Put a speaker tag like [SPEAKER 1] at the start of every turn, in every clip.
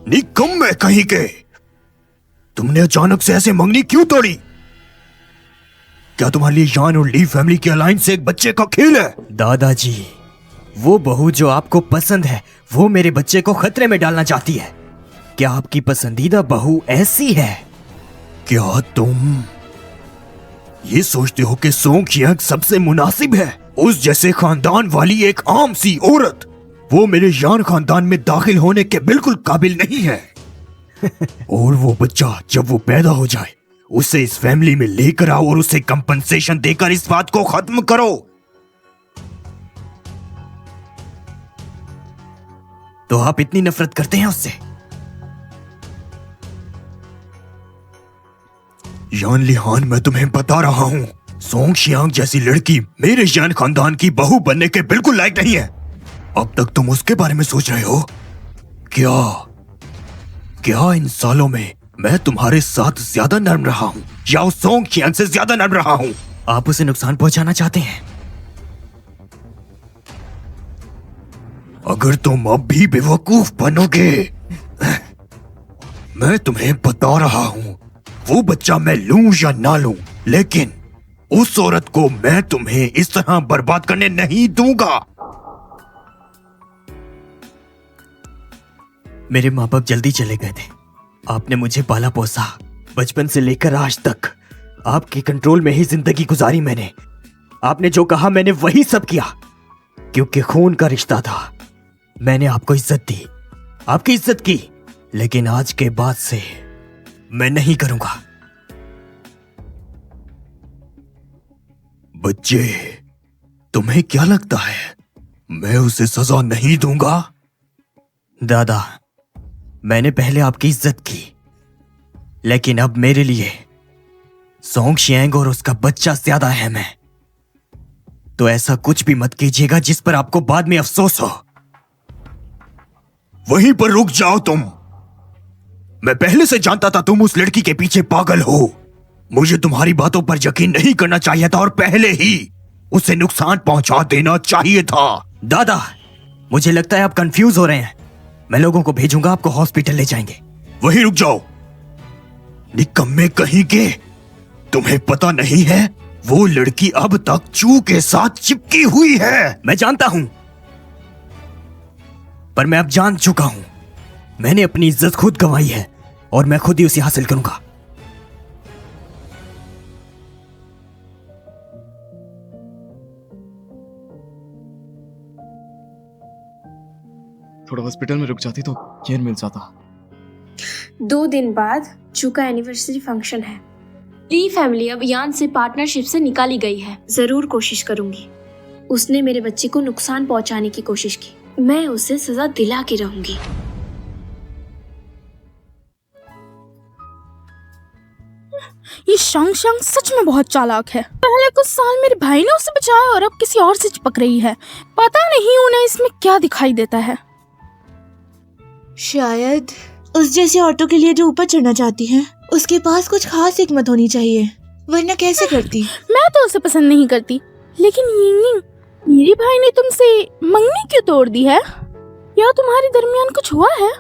[SPEAKER 1] निकम्मे कहीं के, तुमने अचानक से ऐसे मंगनी क्यों तोड़ी? क्या तुम्हारे लिए यान और ली फैमिली की अलायंस से एक बच्चे का खेल है?
[SPEAKER 2] दादाजी, वो बहू जो आपको पसंद है वो मेरे बच्चे को खतरे में डालना चाहती है। क्या आपकी पसंदीदा बहू ऐसी है?
[SPEAKER 1] क्या तुम ये सोचते हो कि सोंग यांग सबसे मुनासिब है? उस जैसे खानदान वाली एक आम सी औरत, वो मेरे यान खानदान में दाखिल होने के बिल्कुल काबिल नहीं है। और वो बच्चा जब वो पैदा हो जाए उसे इस फैमिली में लेकर आओ और उसे कंपनसेशन देकर इस बात को खत्म करो।
[SPEAKER 2] तो आप इतनी नफरत करते हैं उससे?
[SPEAKER 1] यान लिहान, मैं तुम्हें बता रहा हूँ, सोंग शियांग जैसी लड़की मेरे यान खानदान की बहू बनने के बिल्कुल लायक नहीं है। अब तक तुम उसके बारे में सोच रहे हो? क्या इन सालों में मैं तुम्हारे साथ ज्यादा नर्म रहा हूँ या उस सोंग शियांग से ज्यादा नर्म रहा हूँ?
[SPEAKER 2] आप उसे नुकसान पहुंचाना चाहते हैं?
[SPEAKER 1] अगर तुम अब भी बेवकूफ बनोगे, मैं तुम्हें बता रहा हूँ, वो बच्चा मैं लूं या ना लूं, लेकिन उस औरत को मैं तुम्हें इस तरह बर्बाद करने नहीं दूंगा।
[SPEAKER 2] मेरे माँ बाप जल्दी चले गए थे। आपने मुझे पाला पोसा, बचपन से लेकर आज तक आपके कंट्रोल में ही जिंदगी गुजारी मैंने। आपने जो कहा मैंने वही सब किया, क्योंकि खून का रिश्ता था। मैंने आपको इज्जत दी, आपकी इज्जत की, लेकिन आज के बाद से मैं नहीं करूंगा।
[SPEAKER 1] बच्चे, तुम्हें क्या लगता है मैं उसे सजा नहीं दूंगा?
[SPEAKER 2] दादा, मैंने पहले आपकी इज्जत की, लेकिन अब मेरे लिए सोंग शियांग और उसका बच्चा ज्यादा अहम है। तो ऐसा कुछ भी मत कीजिएगा जिस पर आपको बाद में अफसोस हो।
[SPEAKER 1] वहीं पर रुक जाओ तुम। मैं पहले से जानता था तुम उस लड़की के पीछे पागल हो। मुझे तुम्हारी बातों पर यकीन नहीं करना चाहिए था और पहले ही उसे नुकसान पहुंचा देना चाहिए था।
[SPEAKER 2] दादा, मुझे लगता है आप कंफ्यूज हो रहे हैं। मैं लोगों को भेजूंगा, आपको हॉस्पिटल ले जाएंगे।
[SPEAKER 1] वहीं रुक जाओ, निकम्मे कहीं के। तुम्हें पता नहीं है वो लड़की अब तक चू के साथ चिपकी हुई है।
[SPEAKER 2] मैं जानता हूं, पर मैं अब जान चुका हूं। मैंने अपनी इज्जत खुद गंवाई है और मैं खुद ही उसे हासिल करूंगा।
[SPEAKER 3] थोड़ा हॉस्पिटल में रुक जाती तो केयर मिल जाता।
[SPEAKER 4] 2 दिन बाद चू का एनिवर्सरी फंक्शन है। ली फैमिली अब यान से पार्टनरशिप से निकाली गई है। जरूर कोशिश करूंगी। उसने मेरे बच्चे को नुकसान पहुंचाने की कोशिश की, मैं उसे सजा दिला के रहूंगी।
[SPEAKER 5] ये शंग शंग सच में बहुत चालाक है। पहले कुछ साल मेरे भाई ने उसे बचाया और अब किसी और से चिपक रही है। पता नहीं उन्हें इसमें क्या दिखाई देता है।
[SPEAKER 6] शायद उस जैसे ऑटो के लिए जो ऊपर चढ़ना चाहती है, उसके पास कुछ खास हिकमत होनी चाहिए, वरना कैसे करती।
[SPEAKER 5] मैं तो उसे पसंद नहीं करती, लेकिन यिंग, मेरे भाई ने तुमसे मंगनी क्यों तोड़ दी है? या तुम्हारे दरमियान कुछ हुआ है?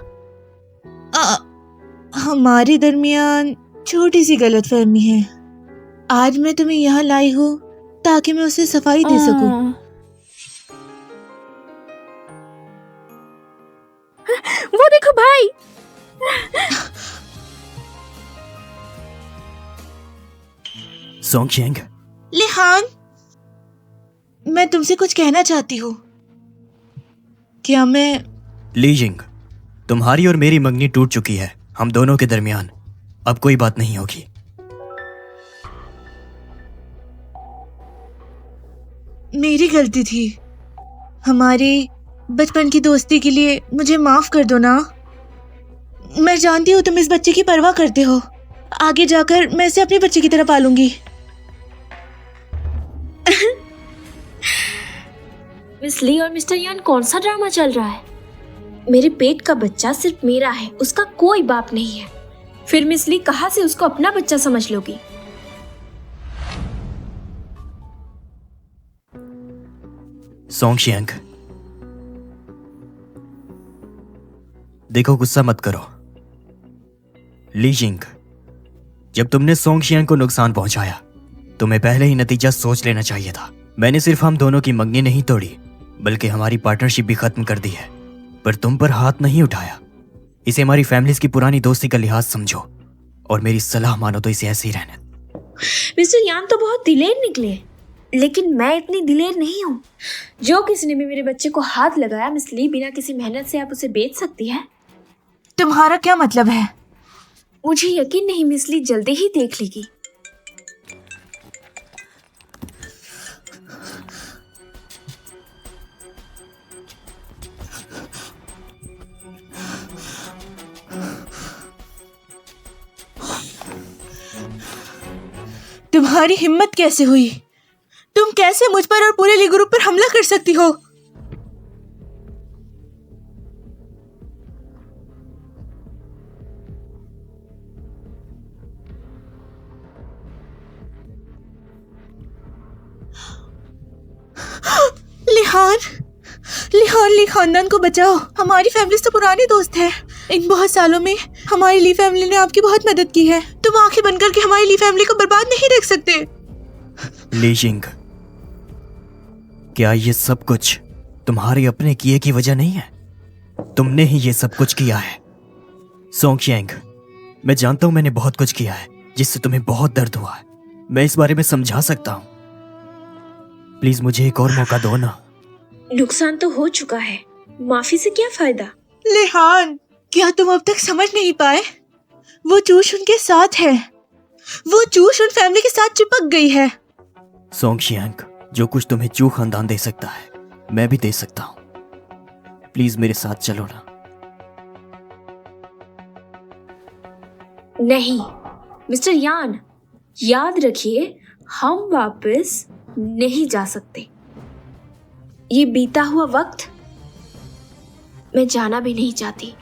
[SPEAKER 6] हमारे दरमियान छोटी सी गलतफहमी है। आज मैं तुम्हें यहाँ लाई हूँ ताकि मैं उसे सफाई दे सकूं।
[SPEAKER 5] वो देखो भाई।
[SPEAKER 2] सोंग शियांग,
[SPEAKER 6] लिहान, मैं तुमसे कुछ कहना चाहती हूँ। क्या मैं
[SPEAKER 2] ली यिंग, तुम्हारी और मेरी मंगनी टूट चुकी है। हम दोनों के दरमियान अब कोई बात नहीं होगी।
[SPEAKER 6] मेरी गलती थी। हमारी बचपन की दोस्ती के लिए मुझे माफ कर दो ना। मैं जानती हूँ तुम इस बच्चे की परवाह करते हो। आगे जाकर मैं इसे अपने बच्चे की तरह पालूंगी।
[SPEAKER 4] मिस ली और मिस्टर यान, कौन सा ड्रामा चल रहा है? मेरे पेट का बच्चा सिर्फ मेरा है, उसका कोई बाप नहीं है। फिर मिस ली कहाँ से उसको अपना बच्चा समझ लोगी?
[SPEAKER 2] सोंग शियांग, देखो, गुस्सा मत करो। ली जिंग, जब तुमने सोंगशियांग को नुकसान पहुंचाया तुम्हें पहले ही नतीजा सोच लेना चाहिए था। मैंने सिर्फ हम दोनों की मंगनी नहीं तोड़ी बल्कि हमारी पार्टनरशिप भी खत्म कर दी है, पर तुम पर हाथ नहीं उठाया। इसे हमारी फैमिलीज की पुरानी दोस्ती का लिहाज समझो और मेरी सलाह मानो तो इसे ऐसे ही रहने।
[SPEAKER 4] मिस्टर यान तो बहुत दिलेर निकले, लेकिन मैं इतनी दिलेर नहीं हूँ। जो किसी ने भी मेरे बच्चे को हाथ लगाया, मिस ली, बिना किसी मेहनत से आप उसे बेच सकती है?
[SPEAKER 6] तुम्हारा क्या मतलब है?
[SPEAKER 4] मुझे यकीन नहीं मिस ली जल्दी ही देख लेगी।
[SPEAKER 6] तुम्हारी हिम्मत कैसे हुई? तुम कैसे मुझ पर और पूरे ली ग्रुप पर हमला कर सकती हो? लिहान, लिहान, ली खानदान को बचाओ। हमारी फैमिली तो पुरानी दोस्त है। इन बहुत सालों में हमारी ली फैमिली ने आपकी बहुत मदद की है। तुम आंखें बंद करके हमारी ली फैमिली को बर्बाद नहीं देख सकते।
[SPEAKER 2] ली जिंग, क्या ये सब कुछ तुम्हारे अपने किए की वजह नहीं है? तुमने ही ये सब कुछ किया है। सोंगशियांग, मैं जानता हूं मैंने बहुत कुछ किया है जिससे तुम्हें बहुत दर्द हुआ है। मैं इस बारे में समझा सकता हूं। प्लीज मुझे एक और मौका दो ना।
[SPEAKER 4] नुकसान तो हो चुका है, माफी से क्या फायदा?
[SPEAKER 6] लिहान, क्या तुम अब तक समझ नहीं पाए? वो चूश उनके साथ है। वो चूश उन फैमिली के साथ चिपक गई है।
[SPEAKER 2] सोंगशियांग, जो कुछ तुम्हें चू खानदान दे सकता है मैं भी दे सकता हूं। प्लीज मेरे साथ चलो ना।
[SPEAKER 4] नहीं मिस्टर यान, याद रखिए हम वापस नहीं जा सकते। ये बीता हुआ वक्त मैं जाना भी नहीं चाहती।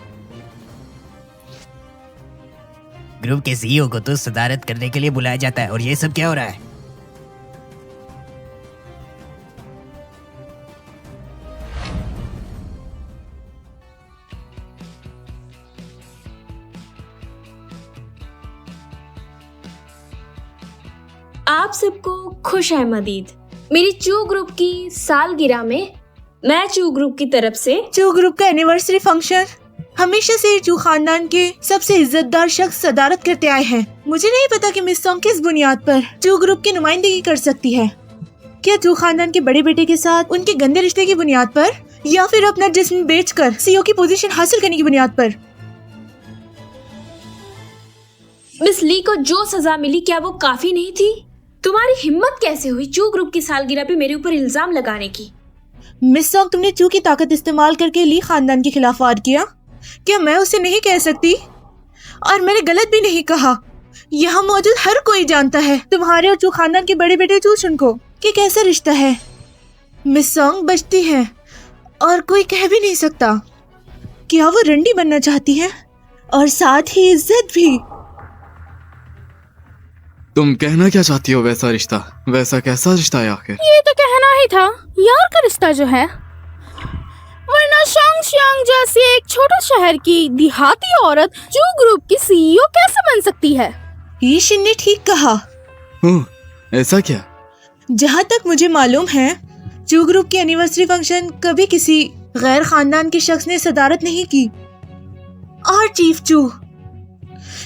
[SPEAKER 2] ग्रुप के सीईओ को तो सदारत करने के लिए बुलाया जाता है और ये सब क्या हो रहा है?
[SPEAKER 4] आप सबको खुश आमदीद। मेरी चू ग्रुप की सालगिरह में मैं चू ग्रुप की तरफ से
[SPEAKER 6] चू ग्रुप का एनिवर्सरी फंक्शन हमेशा से चू खानदान के सबसे इज्जतदार शख्स सदारत करते आए हैं। मुझे नहीं पता कि मिस सोंग किस बुनियाद पर चू ग्रुप की नुमाइंदगी कर सकती है। क्या चू खानदान के बड़े बेटे के साथ उनके गंदे रिश्ते की बुनियाद पर, या फिर अपना जिस्म बेचकर सीईओ की पोजीशन हासिल करने की बुनियाद पर?
[SPEAKER 4] मिस ली को जो सजा मिली क्या वो काफी नहीं थी? तुम्हारी हिम्मत कैसे हुई चू ग्रुप की सालगिरह पे मेरे ऊपर इल्जाम लगाने की?
[SPEAKER 6] मिस सोंग, तुमने चू की ताकत इस्तेमाल करके ली खानदान के खिलाफ वार किया। क्या मैं उसे नहीं कह सकती? और मैंने गलत भी नहीं कहा। यहाँ मौजूद हर कोई जानता है तुम्हारे और चू खानदान के बड़े बेटे चूशन को कि कैसा रिश्ता है। मिस सोंग बचती है और कोई कह भी नहीं सकता। क्या वो रंडी बनना चाहती है और साथ ही इज्जत भी?
[SPEAKER 3] तुम कहना क्या चाहती हो? वैसा रिश्ता, वैसा कैसा रिश्ता है आखिर?
[SPEAKER 5] ये तो कहना ही था, यार का रिश्ता जो है। वरना शोंगशियांग जैसी एक छोटे शहर की देहाती औरत चू ग्रुप की सीईओ कैसे बन सकती है?
[SPEAKER 6] यीशिन ने ठीक कहा।
[SPEAKER 3] ऐसा क्या?
[SPEAKER 6] जहाँ तक मुझे मालूम है चू ग्रुप की एनिवर्सरी फंक्शन कभी किसी गैर खानदान के शख्स ने सदारत नहीं की। और चीफ चू,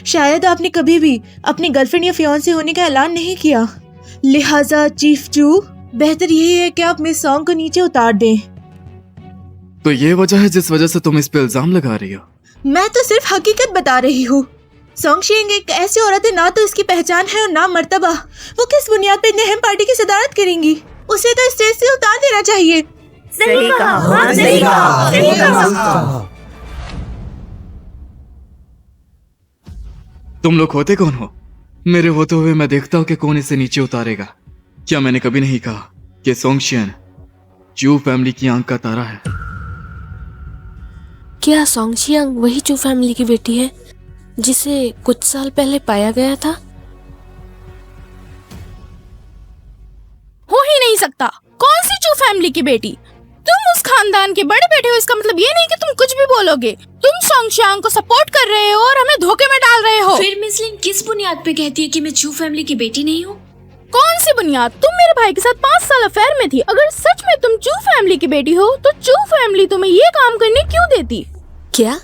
[SPEAKER 6] शायद आपने कभी भी अपनी गर्लफ्रेंड या फियांसे होने का ऐलान नहीं किया। लिहाजा चीफ चू, बेहतर यही है कि आप मिस सोंग को नीचे उतार दें।
[SPEAKER 3] तो ये वजह है जिस वजह से तुम इस पे इल्जाम लगा रही हो?
[SPEAKER 6] मैं तो सिर्फ हकीकत बता रही हूँ। सोंगशियांग एक ऐसी औरत है, ना तो इसकी पहचान है और ना मर्तबा। वो किस बुनियाद पे इतने अहम पार्टी की सदारत करेंगी? उसे तो स्टेज से उतार देना चाहिए।
[SPEAKER 4] सही कहा, सही कहा, सही कहा।
[SPEAKER 3] तुम लोग होते कौन हो? मेरे होते हुए मैं देखता हूँ कि कौन इसे नीचे उतारेगा। क्या मैंने कभी नहीं कहा कि सोंगशियान चू फैमिली की आंख का तारा है?
[SPEAKER 7] क्या सोंगशियांग वही चू फैमिली की बेटी है जिसे कुछ साल पहले पाया गया था?
[SPEAKER 5] हो ही नहीं सकता। कौन सी चू फैमिली की बेटी? तुम उस खानदान के बड़े बेटे हो, इसका मतलब ये नहीं कि तुम कुछ भी बोलोगे। तुम सोंगशियांग को सपोर्ट कर रहे हो और हमें धोखे में डाल रहे हो।
[SPEAKER 4] फिर मिस लिन किस बुनियाद पे कहती है कि मैं चू फैमिली की बेटी नहीं हूँ?
[SPEAKER 5] कौन सी बुनियाद? तुम मेरे भाई के साथ 5 साल अफेयर में थी। अगर सच में तुम चू फैमिली की बेटी हो तो चू फैमिली तुम्हें ये काम करने क्यों देती?
[SPEAKER 7] क्या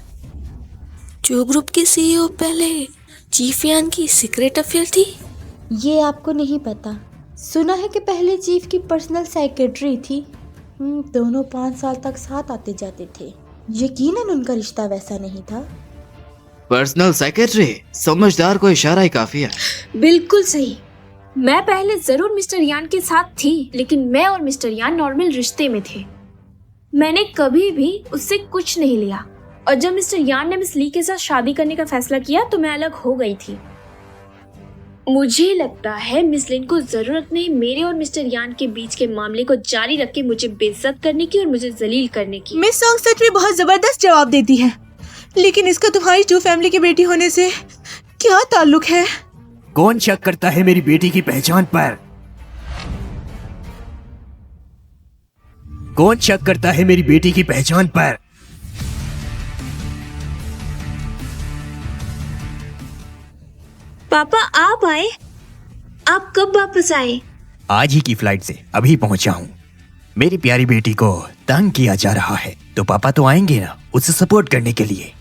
[SPEAKER 7] चू ग्रुप की सीईओ पहले चीफ यान की सीक्रेट अफेयर थी?
[SPEAKER 8] ये आपको नहीं पता? सुना है कि पहले चीफ की पर्सनल सेक्रेटरी थी। दोनों 5 साल तक साथ आते जाते थे। यकीनन उनका रिश्ता वैसा नहीं था।
[SPEAKER 3] पर्सनल सेक्रेटरी, समझदार को इशारा ही काफी है।
[SPEAKER 4] बिल्कुल सही। मैं पहले जरूर मिस्टर यान के साथ थी, लेकिन मैं और मिस्टर यान नॉर्मल रिश्ते में थे। मैंने कभी भी उससे कुछ नहीं लिया, और जब मिस्टर यान ने मिस ली के साथ शादी करने का फैसला किया तो मैं अलग हो गई थी। मुझे लगता है मिस लिन को जरूरत नहीं मेरे और मिस्टर यान के बीच के मामले को जारी रख के मुझे बेइज्जत करने की और मुझे जलील करने की।
[SPEAKER 6] मिस सॉन्ग सच में बहुत जबरदस्त जवाब देती है, लेकिन इसका तुम्हारी चू फैमिली की बेटी होने से क्या ताल्लुक है?
[SPEAKER 1] कौन शक करता है मेरी बेटी की पहचान पर? कौन शक करता है मेरी बेटी की पहचान पर?
[SPEAKER 4] पापा आप आए? आप कब वापस आए?
[SPEAKER 1] आज ही की फ्लाइट से अभी पहुंचा हूँ। मेरी प्यारी बेटी को तंग किया जा रहा है तो पापा तो आएंगे ना उसे सपोर्ट करने के लिए।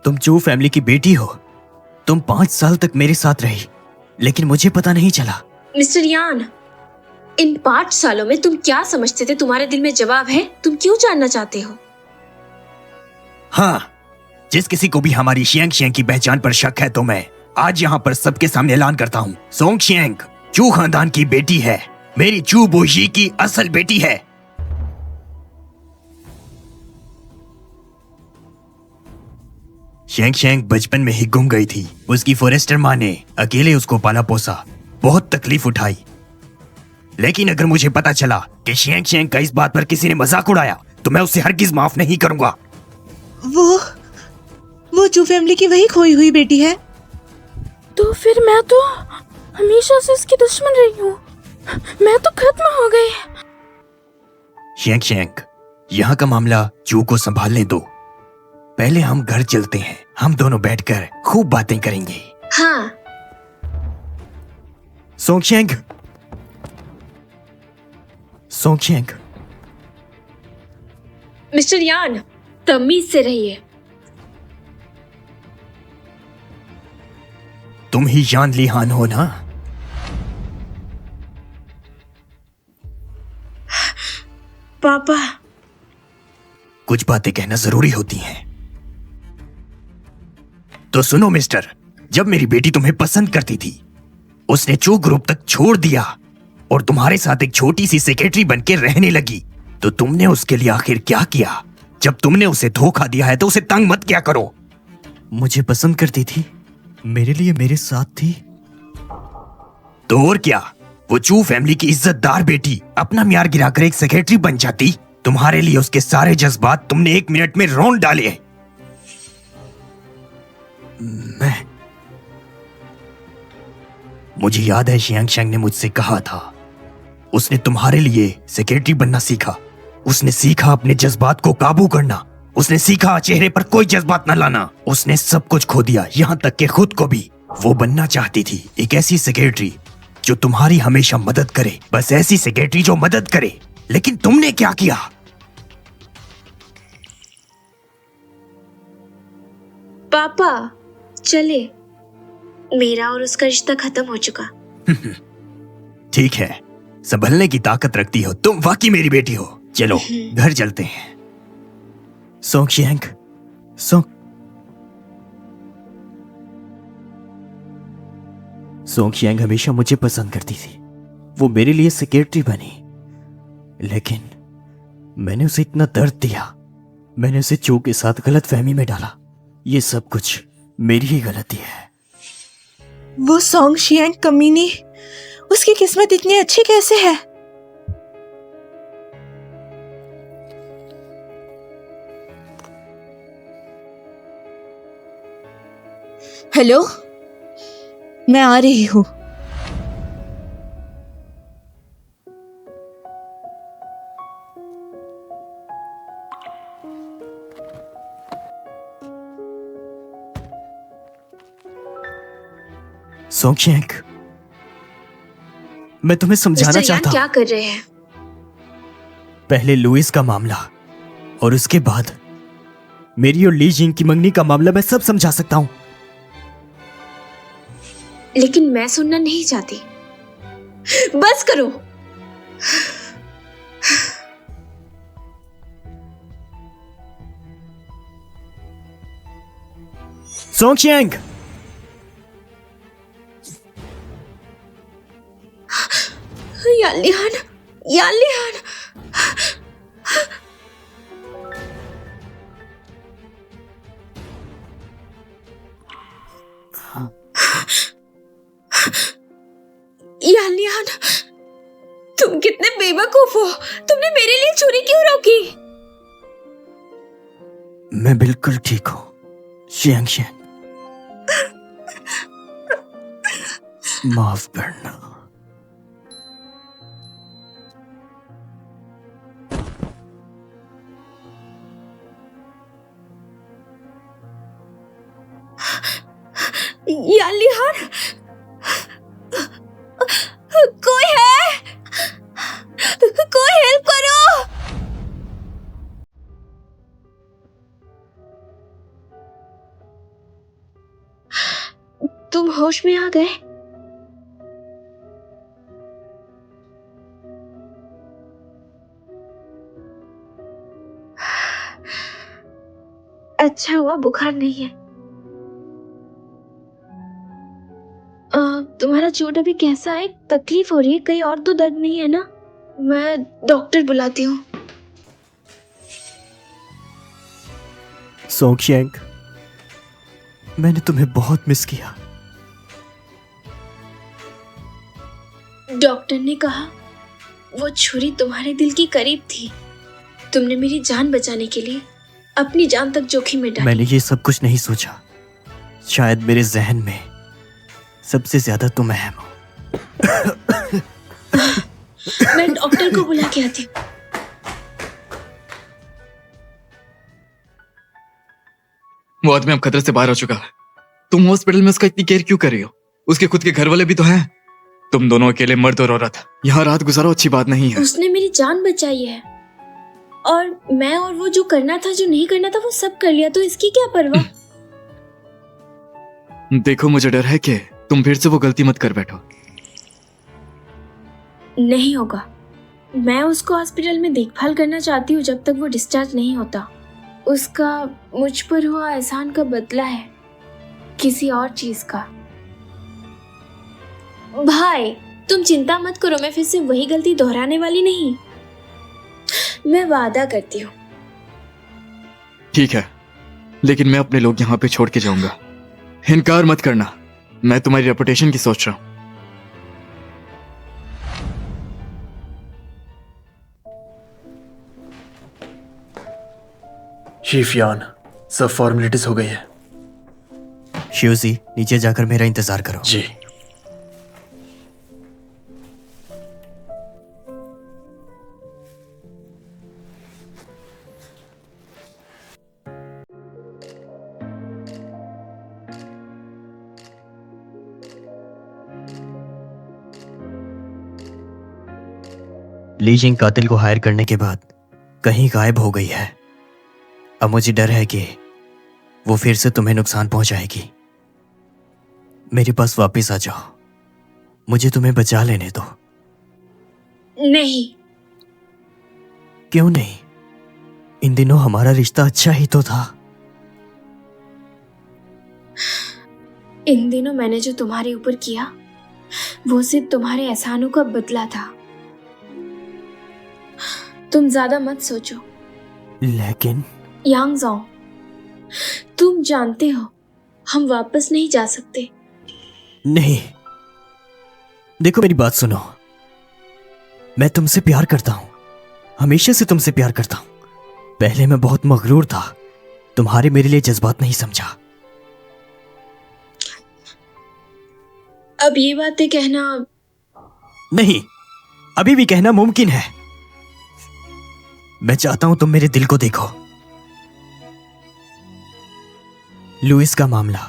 [SPEAKER 1] तुम चू फैमिली की बेटी हो। तुम 5 साल तक मेरे साथ रही, लेकिन मुझे पता नहीं चला।
[SPEAKER 4] मिस्टर यान, इन 5 सालों में तुम क्या समझते थे? तुम्हारे दिल में जवाब है? तुम क्यों जानना चाहते हो?
[SPEAKER 1] हाँ, जिस किसी को भी हमारी शियांग शियांग की पहचान पर शक है तो मैं आज यहाँ पर सबके सामने ऐलान करता हूँ, सोंगशियांग चू खानदान की बेटी है। मेरी चू बोशी की असल बेटी है। शियांग शियांग बचपन में ही गुम गई थी। उसकी फॉरेस्टर माँ ने अकेले उसको पाला पोसा, बहुत तकलीफ उठाई। लेकिन अगर मुझे पता चला कि शियांग शियांग का इस बात पर किसी ने मजाक उड़ाया तो मैं उसे हरगिज माफ नहीं करूंगा।
[SPEAKER 6] वो चू फैमिली की वही खोई हुई बेटी है।
[SPEAKER 5] तो फिर मैं तो हमेशा से उसकी दुश्मन रही हूँ। मैं तो खत्म हो गई।
[SPEAKER 1] शियांग शियांग, यहाँ का मामला चू को संभालने दो। पहले हम घर चलते हैं, हम दोनों बैठकर खूब बातें करेंगे।
[SPEAKER 4] हाँ।
[SPEAKER 1] सोंगशियांग, सोंगशियांग।
[SPEAKER 4] मिस्टर यान, तमीज से रहिए।
[SPEAKER 1] तुम ही यान लिहान हो ना?
[SPEAKER 4] पापा,
[SPEAKER 1] कुछ बातें कहना जरूरी होती हैं। तो सुनो मिस्टर, जब मेरी बेटी तुम्हें पसंद करती थी, उसने चू ग्रुप तक छोड़ दिया और तुम्हारे साथ एक छोटी सी सेक्रेटरी बनके रहने लगी, तो तुमने उसके लिए आखिर क्या किया? जब तुमने उसे धोखा दिया है तो उसे तंग मत किया करो।
[SPEAKER 2] मुझे पसंद करती थी, मेरे लिए मेरे साथ थी।
[SPEAKER 1] तो और क्या, वो चू फैमिली की इज्जतदार बेटी अपना म्यार गिराकर एक सेक्रेटरी बन जाती। तुम्हारे लिए उसके सारे जज्बात तुमने 1 मिनट में रौंद डाले। मुझे याद है शियांग शियांग ने मुझसे कहा था, उसने तुम्हारे लिए सेक्रेटरी बनना सीखा। उसने सीखा अपने जज्बात को काबू करना। उसने सीखा चेहरे पर कोई जज्बात न लाना। उसने सब कुछ खो दिया, यहाँ तक कि खुद को भी। वो बनना चाहती थी एक ऐसी सेक्रेटरी जो तुम्हारी हमेशा मदद करे, बस ऐसी सेक्रेटरी जो मदद करे। लेकिन तुमने क्या किया?
[SPEAKER 4] पापा चले, मेरा और उसका रिश्ता खत्म हो चुका।
[SPEAKER 1] ठीक है, संभलने की ताकत रखती हो तुम। वाकई मेरी बेटी हो। चलो घर चलते हैं।
[SPEAKER 2] सोंगशियांग, सोंगशियांग हमेशा मुझे पसंद करती थी। वो मेरे लिए सेक्रेटरी बनी, लेकिन मैंने उसे इतना दर्द दिया। मैंने उसे चू के साथ गलत फहमी में डाला। ये सब कुछ मेरी ही गलती है।
[SPEAKER 6] वो सोंगशियांग कमीनी, उसकी किस्मत इतनी अच्छी कैसे है? हेलो, मैं आ रही हूँ।
[SPEAKER 2] सोंगशेंग, मैं तुम्हें समझाना
[SPEAKER 4] मिस्टर यान
[SPEAKER 2] चाहता हूं।
[SPEAKER 4] क्या कर रहे हैं?
[SPEAKER 2] पहले लुइस का मामला और उसके बाद मेरी और ली जिंग की मंगनी का मामला मैं सब समझा सकता हूं।
[SPEAKER 4] लेकिन मैं सुनना नहीं चाहती। बस करो।
[SPEAKER 2] सोंगशेंग,
[SPEAKER 4] यान लिहान, यान लिहान। यान लिहान, तुम कितने बेवकूफ हो। तुमने मेरे लिए छुरी क्यों रोकी?
[SPEAKER 2] मैं बिल्कुल ठीक हूं शियांगशेन, माफ करना।
[SPEAKER 4] यान लिहान, कोई है? कोई हेल्प करो। तुम होश में आ गए? अच्छा हुआ बुखार नहीं है। तुम्हारा चोट अभी कैसा है? तकलीफ हो रही है? कहीं और तो दर्द नहीं है ना? मैं डॉक्टर बुलाती हूँ।
[SPEAKER 2] सोंगशेंग, मैंने तुम्हें बहुत मिस किया।
[SPEAKER 4] डॉक्टर ने कहा वो छुरी तुम्हारे दिल के करीब थी। तुमने मेरी जान बचाने के लिए अपनी जान तक जोखिम में डाली।
[SPEAKER 2] मैंने ये सब कुछ नहीं सोचा। शायद मेरे जहन में सबसे ज्यादा तुम अहम हो।
[SPEAKER 4] मैं डॉक्टर को बुला के आती हूँ।
[SPEAKER 3] वो आदमी अब खतरे से बाहर हो चुका है। तुम हॉस्पिटल में उसका इतनी केयर क्यों कर रही हो? उसके खुद के घर वाले भी तो हैं। तुम दोनों अकेले मर्द और औरत यहाँ रात गुजारो अच्छी बात नहीं है।
[SPEAKER 4] उसने मेरी जान बचाई है और मैं और वो जो करना था जो नहीं करना था वो सब कर लिया, तो इसकी क्या परवाह।
[SPEAKER 3] देखो मुझे डर है कि तुम फिर से वो गलती मत कर बैठो।
[SPEAKER 4] नहीं होगा। मैं उसको हॉस्पिटल में देखभाल करना चाहती हूँ जब तक वो डिस्चार्ज नहीं होता। उसका मुझ पर हुआ एहसान का बदला है, किसी और चीज का। भाई तुम चिंता मत करो, मैं फिर से वही गलती दोहराने वाली नहीं। मैं वादा करती हूँ।
[SPEAKER 3] ठीक है, लेकिन मैं अपने लोग यहाँ पे छोड़ के जाऊंगा। इनकार मत करना, मैं तुम्हारी रेपुटेशन की सोच रहा हूँ।
[SPEAKER 9] चीफ यान, सब फॉर्मेलिटीज हो गई है।
[SPEAKER 2] शिवजी, नीचे जाकर मेरा इंतजार करो।
[SPEAKER 9] जी।
[SPEAKER 2] ली जिंग कातिल को हायर करने के बाद कहीं गायब हो गई है। अब मुझे डर है कि वो फिर से तुम्हें नुकसान पहुंचाएगी। मेरे पास वापस आ जाओ, मुझे तुम्हें बचा लेने दो।
[SPEAKER 4] नहीं।
[SPEAKER 2] क्यों नहीं? इन दिनों हमारा रिश्ता अच्छा ही तो था।
[SPEAKER 4] इन दिनों मैंने जो तुम्हारे ऊपर किया वो सिर्फ तुम्हारे एहसानों का बदला था। तुम ज्यादा मत सोचो।
[SPEAKER 2] लेकिन
[SPEAKER 4] यांग जाओ, तुम जानते हो हम वापस नहीं जा सकते।
[SPEAKER 2] नहीं, देखो मेरी बात सुनो। मैं तुमसे प्यार करता हूं, हमेशा से तुमसे प्यार करता हूं। पहले मैं बहुत मगरूर था, तुम्हारे मेरे लिए जज्बात नहीं समझा।
[SPEAKER 4] अब ये बातें कहना
[SPEAKER 2] नहीं, अभी भी कहना मुमकिन है। मैं चाहता हूं तुम मेरे दिल को देखो। लुइस का मामला,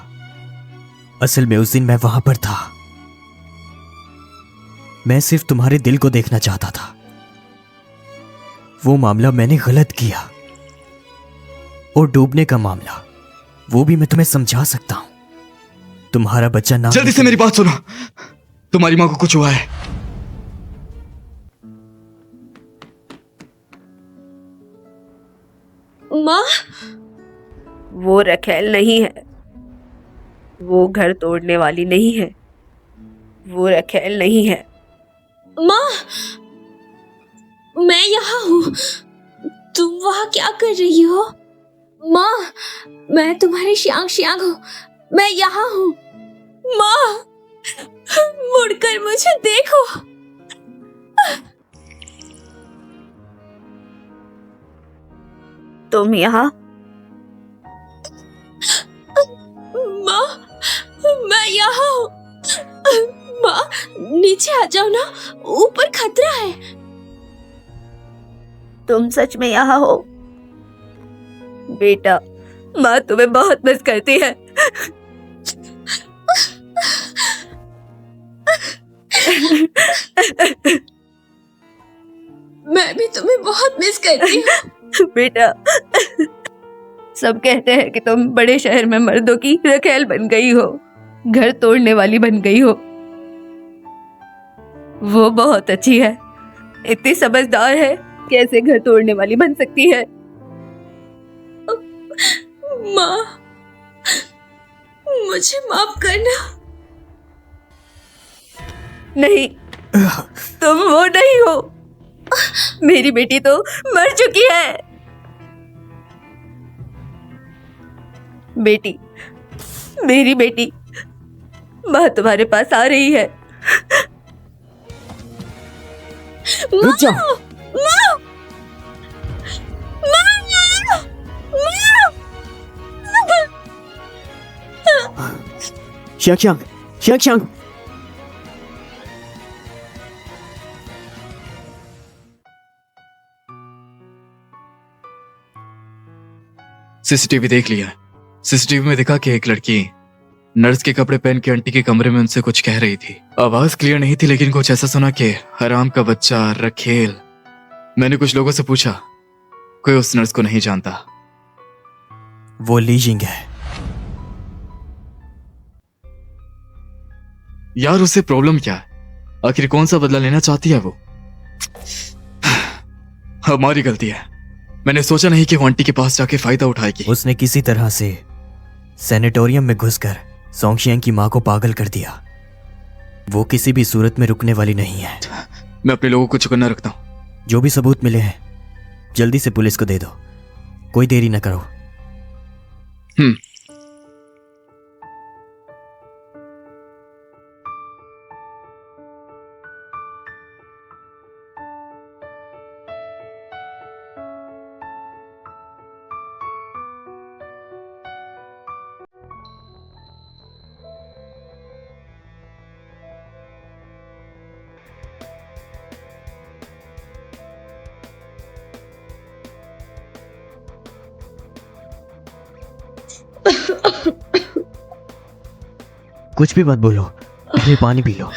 [SPEAKER 2] असल में उस दिन मैं वहां पर था। मैं सिर्फ तुम्हारे दिल को देखना चाहता था। वो मामला मैंने गलत किया। और डूबने का मामला, वो भी मैं तुम्हें समझा सकता हूं। तुम्हारा बच्चा ना
[SPEAKER 3] जल्दी से मेरी बात सुनो। तुम्हारी माँ को कुछ हुआ है।
[SPEAKER 4] माँ,
[SPEAKER 10] वो रखेल नहीं है। वो घर तोड़ने वाली नहीं है। वो रखेल नहीं है।
[SPEAKER 4] माँ, मैं यहाँ हूँ। तुम वहाँ क्या कर रही हो? माँ, मैं तुम्हारी श्यांग हूँ। मैं यहाँ हूँ। माँ, मुड़कर मुझे देखो।
[SPEAKER 10] तुम यहाँ?
[SPEAKER 4] माँ, मैं यहाँ हूँ। माँ, नीचे आ जाओ ना, ऊपर खतरा है।
[SPEAKER 10] तुम सच में यहाँ हो? बेटा, माँ तुम्हें बहुत मिस करती है।
[SPEAKER 4] मैं भी तुम्हें बहुत मिस करती हूँ।
[SPEAKER 10] बेटा, सब कहते हैं कि तुम बड़े शहर में मर्दों की रखेल बन गई हो, घर तोड़ने वाली बन गई हो। वो बहुत अच्छी है, इतनी समझदार है, कैसे घर तोड़ने वाली बन सकती है?
[SPEAKER 4] माँ, मुझे माफ करना।
[SPEAKER 10] नहीं, तुम वो नहीं हो। मेरी बेटी तो मर चुकी है। बेटी, मेरी बेटी, माँ तुम्हारे पास आ रही है।
[SPEAKER 2] रुक जाओ।
[SPEAKER 4] माँ,
[SPEAKER 2] श्यांग।
[SPEAKER 3] सीसीटीवी देख लिया। सीसीटीवी में दिखा कि एक लड़की नर्स के कपड़े पहन के आंटी के कमरे में उनसे कुछ कह रही थी। आवाज क्लियर नहीं थी, लेकिन कुछ ऐसा सुना कि हराम का बच्चा, रखेल। मैंने कुछ लोगों से पूछा, कोई उस नर्स को नहीं जानता।
[SPEAKER 2] वो लीजिंग है।
[SPEAKER 3] यार, उससे प्रॉब्लम क्या है? आखिर कौन सा बदला लेना चाहती है वो? हमारी गलती है। मैंने सोचा नहीं कि वो आंटी के पास जाके फायदा उठाएगी।
[SPEAKER 2] उसने किसी तरह से सैनिटोरियम में घुसकर सोंगशियांग की मां को पागल कर दिया। वो किसी भी सूरत में रुकने वाली नहीं है।
[SPEAKER 3] मैं अपने लोगों को चुकन्ना रखता हूं।
[SPEAKER 2] जो भी सबूत मिले हैं जल्दी से पुलिस को दे दो, कोई देरी न करो। कुछ भी मत बोलो, पहले पानी पी लो।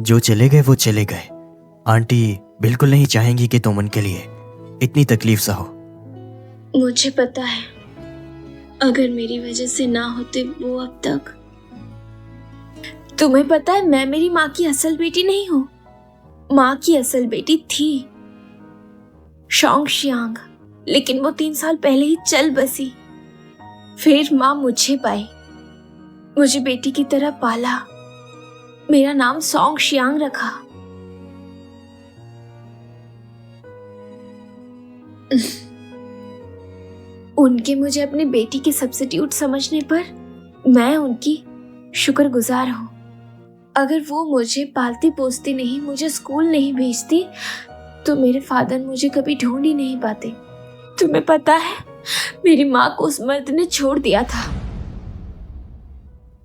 [SPEAKER 2] जो चले गए वो चले गए। आंटी बिल्कुल नहीं चाहेंगी कि तुम उनके लिए इतनी तकलीफ सहो।
[SPEAKER 4] मुझे पता है, अगर मेरी वजह से ना होते वो अब तक। तुम्हें पता है, मैं मेरी माँ की असल बेटी नहीं हूँ। माँ की असल बेटी थी सोंगशियांग, लेकिन वो 3 साल पहले ही चल बसी। फिर माँ मुझे पाई, मुझे बेटी की तरह पाला, मेरा नाम सोंगशियांग रखा। उनके मुझे अपनी बेटी के सब्स्टिट्यूट समझने पर मैं उनकी शुक्रगुजार हूँ। अगर वो मुझे पालती पोसती नहीं, मुझे स्कूल नहीं भेजती, तो मेरे फादर मुझे कभी ढूंढ ही नहीं पाते। तुम्हें पता है, मेरी माँ को उस मर्द ने छोड़ दिया था।